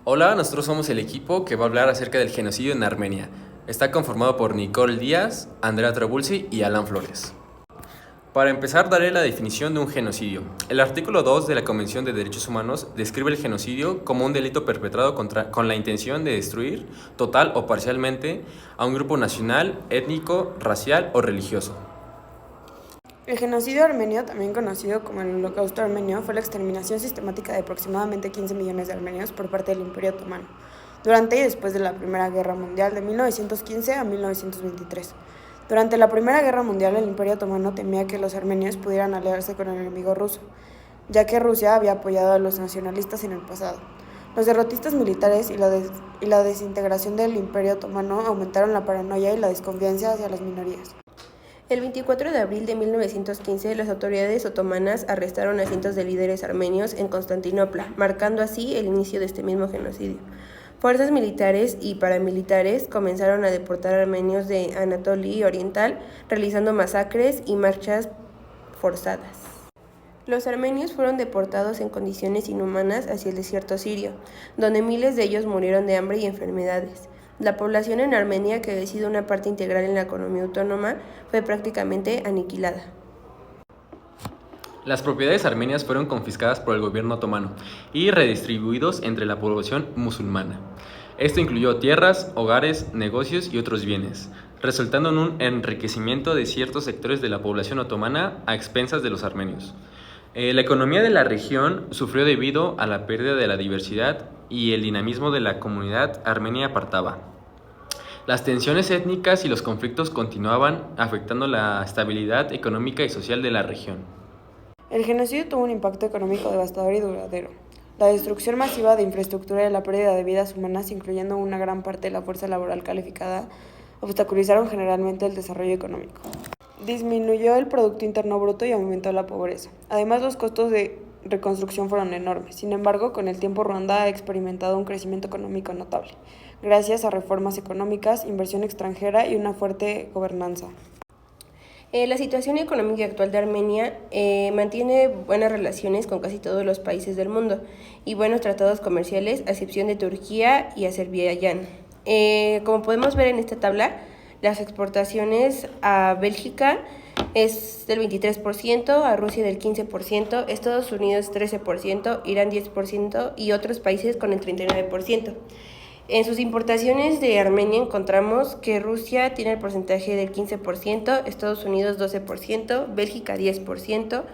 Hola, nosotros somos el equipo que va a hablar acerca del genocidio en Armenia. Está conformado por Nicole Díaz, Andrea Trabulsi y Alan Flores. Para empezar, daré la definición de un genocidio. El artículo 2 de la Convención de Derechos Humanos describe el genocidio como un delito perpetrado con la intención de destruir, total o parcialmente, a un grupo nacional, étnico, racial o religioso. El genocidio armenio, también conocido como el Holocausto armenio, fue la exterminación sistemática de aproximadamente 15 millones de armenios por parte del Imperio Otomano, durante y después de la Primera Guerra Mundial de 1915 a 1923. Durante la Primera Guerra Mundial, el Imperio Otomano temía que los armenios pudieran aliarse con el enemigo ruso, ya que Rusia había apoyado a los nacionalistas en el pasado. Los derrotistas militares y la desintegración del Imperio Otomano aumentaron la paranoia y la desconfianza hacia las minorías. El 24 de abril de 1915, las autoridades otomanas arrestaron a cientos de líderes armenios en Constantinopla, marcando así el inicio de este mismo genocidio. Fuerzas militares y paramilitares comenzaron a deportar armenios de Anatolia Oriental, realizando masacres y marchas forzadas. Los armenios fueron deportados en condiciones inhumanas hacia el desierto sirio, donde miles de ellos murieron de hambre y enfermedades. La población en Armenia, que había sido una parte integral en la economía autónoma, fue prácticamente aniquilada. Las propiedades armenias fueron confiscadas por el gobierno otomano y redistribuidos entre la población musulmana. Esto incluyó tierras, hogares, negocios y otros bienes, resultando en un enriquecimiento de ciertos sectores de la población otomana a expensas de los armenios. La economía de la región sufrió debido a la pérdida de la diversidad y el dinamismo de la comunidad armenia apartaba. Las tensiones étnicas y los conflictos continuaban afectando la estabilidad económica y social de la región. El genocidio tuvo un impacto económico devastador y duradero. La destrucción masiva de infraestructura y la pérdida de vidas humanas, incluyendo una gran parte de la fuerza laboral calificada, obstaculizaron generalmente el desarrollo económico. Disminuyó el Producto Interno Bruto y aumentó la pobreza. Además, los costos de reconstrucción fueron enormes. Sin embargo, con el tiempo Ruanda ha experimentado un crecimiento económico notable, gracias a reformas económicas, inversión extranjera y una fuerte gobernanza. La situación económica actual de Armenia mantiene buenas relaciones con casi todos los países del mundo y buenos tratados comerciales, a excepción de Turquía y Azerbaiyán. Como podemos ver en esta tabla, las exportaciones a Bélgica es del 23%, a Rusia del 15%, Estados Unidos 13%, Irán 10% y otros países con el 39%. En sus importaciones de Armenia encontramos que Rusia tiene el porcentaje del 15%, Estados Unidos 12%, Bélgica 10%,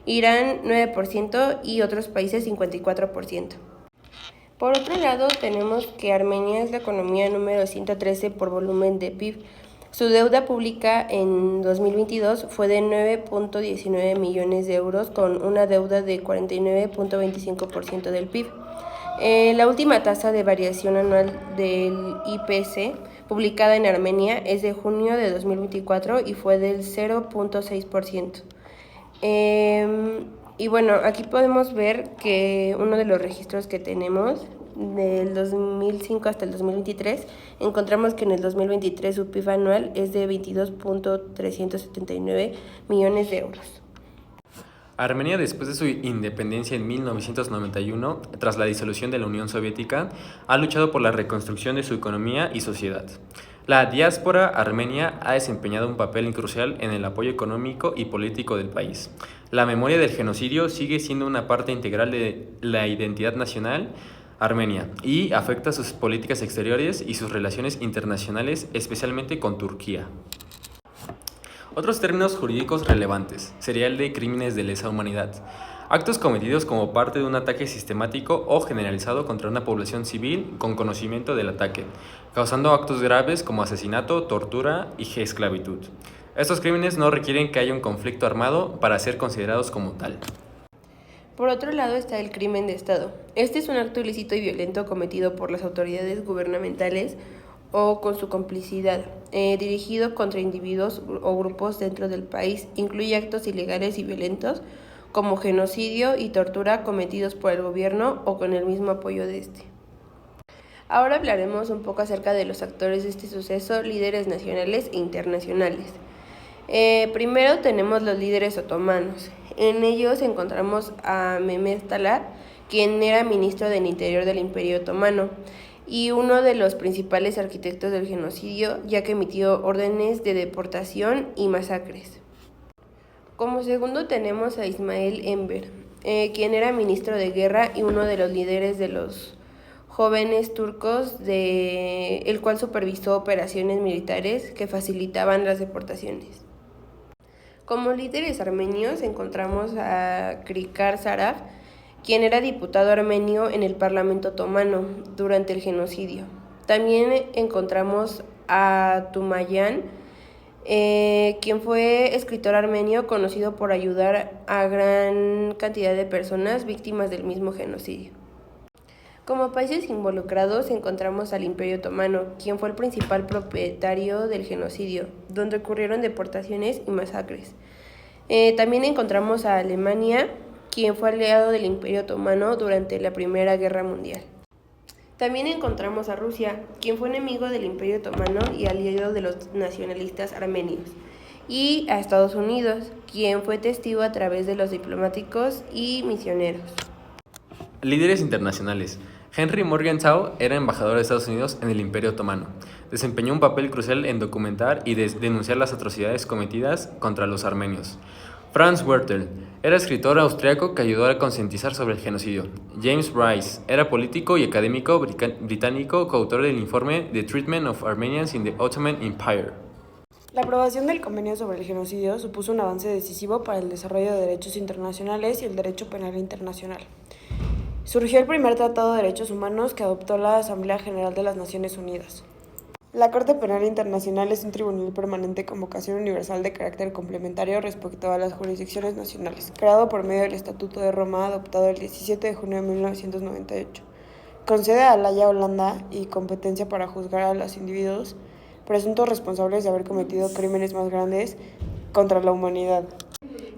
Irán 9% y otros países 54%. Por otro lado, tenemos que Armenia es la economía número 113 por volumen de PIB. Su deuda pública en 2022 fue de 9.19 millones de euros con una deuda de 49.25% del PIB. La última tasa de variación anual del IPC publicada en Armenia es de junio de 2024 y fue del 0.6%. Y bueno, aquí podemos ver que uno de los registros que tenemos del 2005 hasta el 2023, encontramos que en el 2023 su PIB anual es de 22.379 millones de euros. Armenia, después de su independencia en 1991, tras la disolución de la Unión Soviética, ha luchado por la reconstrucción de su economía y sociedad. La diáspora armenia ha desempeñado un papel crucial en el apoyo económico y político del país. La memoria del genocidio sigue siendo una parte integral de la identidad nacional armenia y afecta sus políticas exteriores y sus relaciones internacionales, especialmente con Turquía. Otros términos jurídicos relevantes sería el de crímenes de lesa humanidad, actos cometidos como parte de un ataque sistemático o generalizado contra una población civil con conocimiento del ataque, causando actos graves como asesinato, tortura y esclavitud. Estos crímenes no requieren que haya un conflicto armado para ser considerados como tal. Por otro lado está el crimen de Estado. Este es un acto ilícito y violento cometido por las autoridades gubernamentales o con su complicidad, dirigido contra individuos o grupos dentro del país. Incluye actos ilegales y violentos como genocidio y tortura cometidos por el gobierno o con el mismo apoyo de este. Ahora hablaremos un poco acerca de los actores de este suceso, líderes nacionales e internacionales. Primero tenemos los líderes otomanos. En ellos encontramos a Mehmet Talat, quien era ministro del Interior del Imperio Otomano y uno de los principales arquitectos del genocidio, ya que emitió órdenes de deportación y masacres. Como segundo tenemos a Ismail Enver, quien era ministro de guerra y uno de los líderes de los jóvenes turcos, el cual supervisó operaciones militares que facilitaban las deportaciones. Como líderes armenios encontramos a Krikar Saraf, quien era diputado armenio en el Parlamento otomano durante el genocidio. También encontramos a Tumayan, quien fue escritor armenio conocido por ayudar a gran cantidad de personas víctimas del mismo genocidio. Como países involucrados encontramos al Imperio Otomano, quien fue el principal propietario del genocidio, donde ocurrieron deportaciones y masacres. También encontramos a Alemania, quien fue aliado del Imperio Otomano durante la Primera Guerra Mundial. También encontramos a Rusia, quien fue enemigo del Imperio Otomano y aliado de los nacionalistas armenios, y a Estados Unidos, quien fue testigo a través de los diplomáticos y misioneros. Líderes internacionales. Henry Morgenthau era embajador de Estados Unidos en el Imperio Otomano. Desempeñó un papel crucial en documentar y denunciar las atrocidades cometidas contra los armenios. Franz Werthel era escritor austriaco que ayudó a concientizar sobre el genocidio. James Rice era político y académico británico, coautor del informe The Treatment of Armenians in the Ottoman Empire. La aprobación del convenio sobre el genocidio supuso un avance decisivo para el desarrollo de derechos internacionales y el derecho penal internacional. Surgió el primer Tratado de Derechos Humanos que adoptó la Asamblea General de las Naciones Unidas. La Corte Penal Internacional es un tribunal permanente con vocación universal de carácter complementario respecto a las jurisdicciones nacionales, creado por medio del Estatuto de Roma adoptado el 17 de junio de 1998. Con sede a La Haya, Holanda, y competencia para juzgar a los individuos presuntos responsables de haber cometido crímenes más grandes contra la humanidad.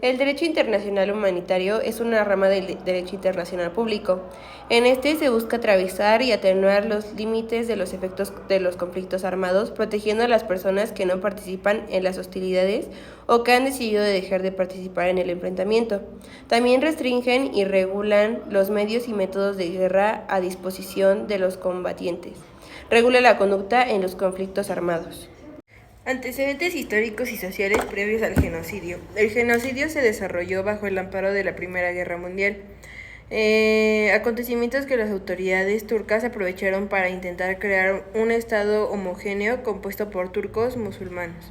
El derecho internacional humanitario es una rama del derecho internacional público. En este se busca atravesar y atenuar los límites de los efectos de los conflictos armados, protegiendo a las personas que no participan en las hostilidades o que han decidido dejar de participar en el enfrentamiento. También restringen y regulan los medios y métodos de guerra a disposición de los combatientes. Regula la conducta en los conflictos armados. Antecedentes históricos y sociales previos al genocidio. El genocidio se desarrolló bajo el amparo de la Primera Guerra Mundial. Acontecimientos que las autoridades turcas aprovecharon para intentar crear un estado homogéneo compuesto por turcos musulmanes,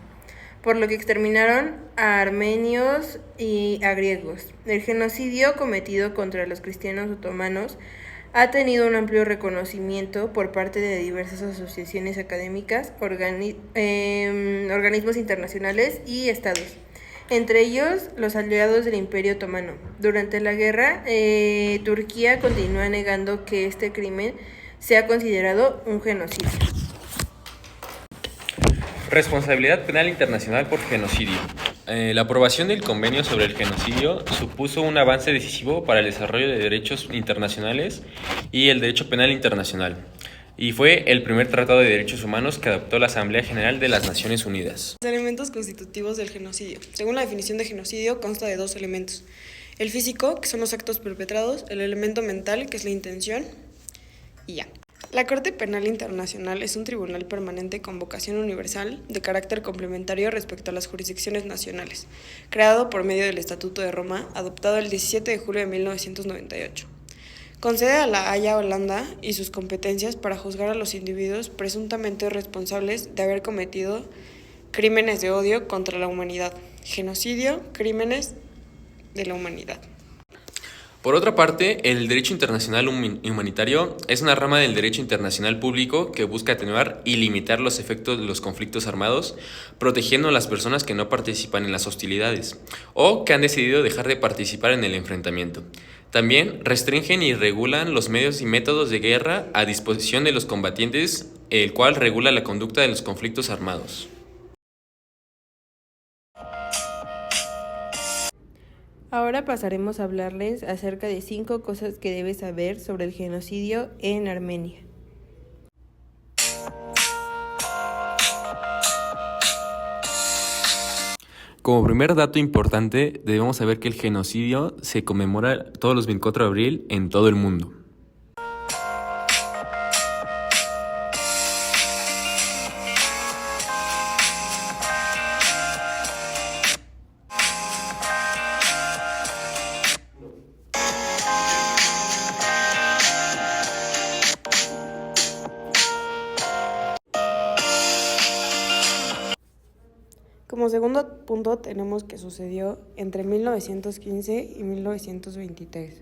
por lo que exterminaron a armenios y a griegos. El genocidio cometido contra los cristianos otomanos ha tenido un amplio reconocimiento por parte de diversas asociaciones académicas, organismos internacionales y estados, entre ellos los aliados del Imperio Otomano. Durante la guerra, Turquía continúa negando que este crimen sea considerado un genocidio. Responsabilidad penal internacional por genocidio. La aprobación del convenio sobre el genocidio supuso un avance decisivo para el desarrollo de derechos internacionales y el derecho penal internacional, y fue el primer tratado de derechos humanos que adoptó la Asamblea General de las Naciones Unidas. Los elementos constitutivos del genocidio. Según la definición de genocidio, consta de dos elementos. El físico, que son los actos perpetrados, el elemento mental, que es la intención, y ya. La Corte Penal Internacional es un tribunal permanente con vocación universal de carácter complementario respecto a las jurisdicciones nacionales, creado por medio del Estatuto de Roma, adoptado el 17 de julio de 1998. Con sede a La Haya, Holanda, y sus competencias para juzgar a los individuos presuntamente responsables de haber cometido crímenes de odio contra la humanidad, genocidio, crímenes de la humanidad. Por otra parte, el derecho internacional humanitario es una rama del derecho internacional público que busca atenuar y limitar los efectos de los conflictos armados, protegiendo a las personas que no participan en las hostilidades o que han decidido dejar de participar en el enfrentamiento. También restringen y regulan los medios y métodos de guerra a disposición de los combatientes, el cual regula la conducta de los conflictos armados. Ahora pasaremos a hablarles acerca de 5 cosas que debes saber sobre el genocidio en Armenia. Como primer dato importante, debemos saber que el genocidio se conmemora todos los 24 de abril en todo el mundo. Como segundo punto tenemos que sucedió entre 1915 y 1923.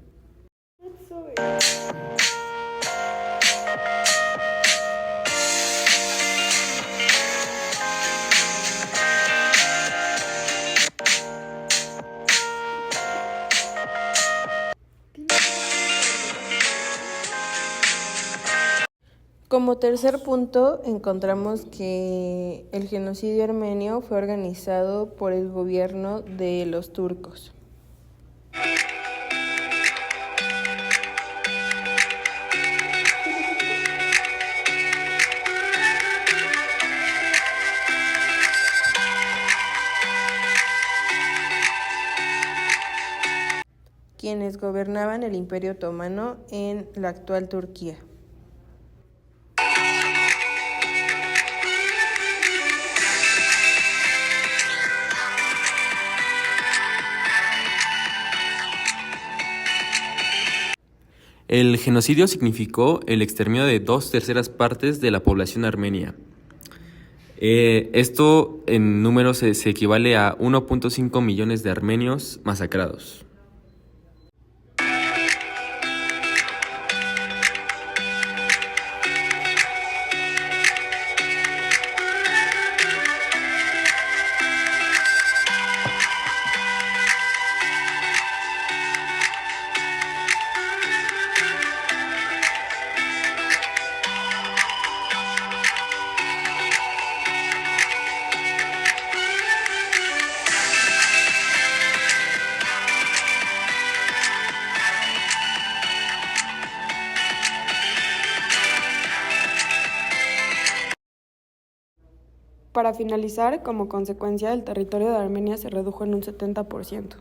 Como tercer punto, encontramos que el genocidio armenio fue organizado por el gobierno de los turcos. Quienes gobernaban el Imperio Otomano en la actual Turquía. El genocidio significó el exterminio de 2/3 partes de la población armenia. Esto en números se equivale a 1.5 millones de armenios masacrados. Para finalizar, como consecuencia, el territorio de Armenia se redujo en un 70%.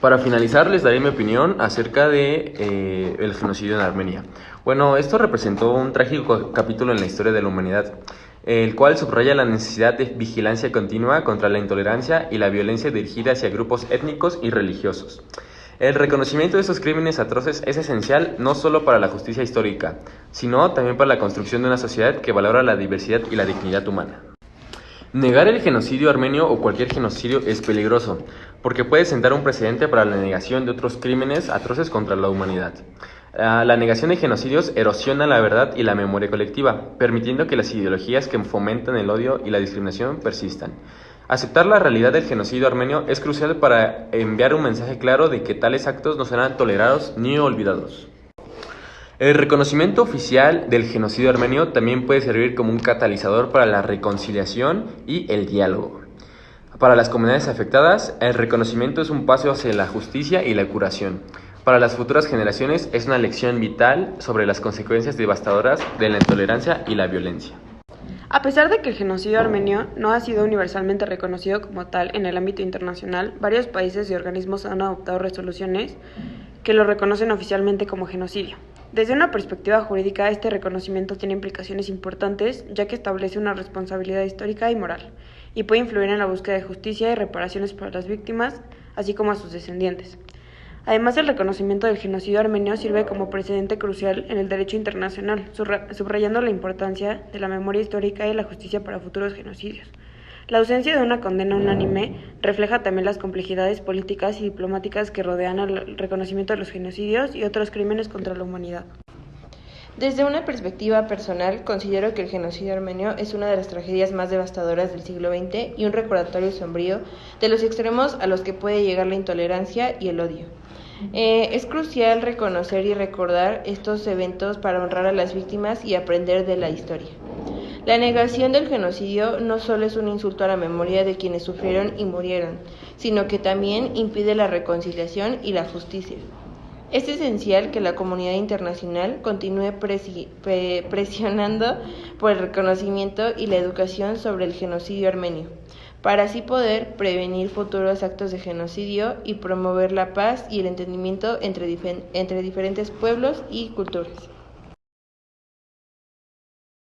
Para finalizar, les daré mi opinión acerca de el genocidio en Armenia. Bueno, esto representó un trágico capítulo en la historia de la humanidad, el cual subraya la necesidad de vigilancia continua contra la intolerancia y la violencia dirigida hacia grupos étnicos y religiosos. El reconocimiento de estos crímenes atroces es esencial no solo para la justicia histórica, sino también para la construcción de una sociedad que valora la diversidad y la dignidad humana. Negar el genocidio armenio o cualquier genocidio es peligroso, porque puede sentar un precedente para la negación de otros crímenes atroces contra la humanidad. La negación de genocidios erosiona la verdad y la memoria colectiva, permitiendo que las ideologías que fomentan el odio y la discriminación persistan. Aceptar la realidad del genocidio armenio es crucial para enviar un mensaje claro de que tales actos no serán tolerados ni olvidados. El reconocimiento oficial del genocidio armenio también puede servir como un catalizador para la reconciliación y el diálogo. Para las comunidades afectadas, el reconocimiento es un paso hacia la justicia y la curación. Para las futuras generaciones es una lección vital sobre las consecuencias devastadoras de la intolerancia y la violencia. A pesar de que el genocidio armenio no ha sido universalmente reconocido como tal en el ámbito internacional, varios países y organismos han adoptado resoluciones que lo reconocen oficialmente como genocidio. Desde una perspectiva jurídica, este reconocimiento tiene implicaciones importantes, ya que establece una responsabilidad histórica y moral, y puede influir en la búsqueda de justicia y reparaciones para las víctimas, así como a sus descendientes. Además, el reconocimiento del genocidio armenio sirve como precedente crucial en el derecho internacional, subrayando la importancia de la memoria histórica y la justicia para futuros genocidios. La ausencia de una condena unánime refleja también las complejidades políticas y diplomáticas que rodean el reconocimiento de los genocidios y otros crímenes contra la humanidad. Desde una perspectiva personal, considero que el genocidio armenio es una de las tragedias más devastadoras del siglo XX y un recordatorio sombrío de los extremos a los que puede llegar la intolerancia y el odio. Es crucial reconocer y recordar estos eventos para honrar a las víctimas y aprender de la historia. La negación del genocidio no solo es un insulto a la memoria de quienes sufrieron y murieron, sino que también impide la reconciliación y la justicia. Es esencial que la comunidad internacional continúe presionando por el reconocimiento y la educación sobre el genocidio armenio, para así poder prevenir futuros actos de genocidio y promover la paz y el entendimiento entre diferentes pueblos y culturas.